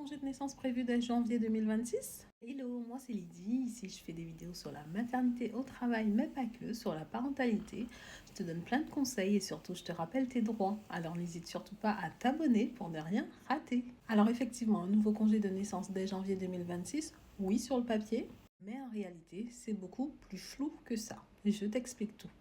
Congé de naissance prévu dès janvier 2026. Hello, moi c'est Lydie. Ici, je fais des vidéos sur la maternité au travail, mais pas que, sur la parentalité. Je te donne plein de conseils et surtout, je te rappelle tes droits. Alors, n'hésite surtout pas à t'abonner pour ne rien rater. Alors, effectivement, un nouveau congé de naissance dès janvier 2026, oui, sur le papier, mais en réalité, c'est beaucoup plus flou que ça. Je t'explique tout.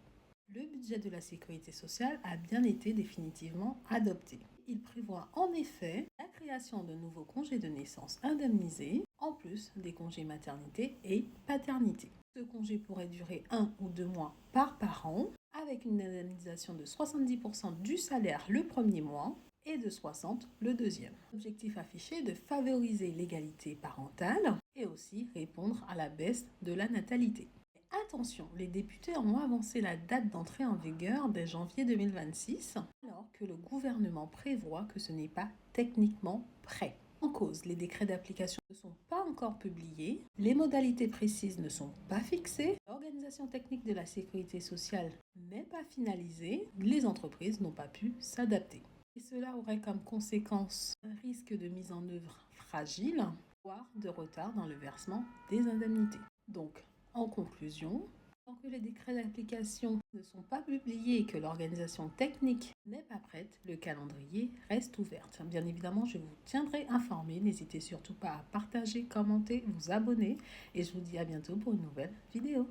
Le budget de la sécurité sociale a bien été définitivement adopté. Il prévoit en effet la création de nouveaux congés de naissance indemnisés, en plus des congés maternité et paternité. Ce congé pourrait durer 1 ou 2 mois par parent, avec une indemnisation de 70% du salaire le premier mois et de 60% le deuxième. L'objectif affiché est de favoriser l'égalité parentale et aussi répondre à la baisse de la natalité. Attention, les députés ont avancé la date d'entrée en vigueur dès janvier 2026, alors que le gouvernement prévoit que ce n'est pas techniquement prêt. En cause, les décrets d'application ne sont pas encore publiés, les modalités précises ne sont pas fixées, l'organisation technique de la sécurité sociale n'est pas finalisée, les entreprises n'ont pas pu s'adapter. Et cela aurait comme conséquence un risque de mise en œuvre fragile, voire de retard dans le versement des indemnités. Donc, en conclusion, tant que les décrets d'application ne sont pas publiés et que l'organisation technique n'est pas prête, le calendrier reste ouvert. Bien évidemment, je vous tiendrai informé. N'hésitez surtout pas à partager, commenter, vous abonner et je vous dis à bientôt pour une nouvelle vidéo.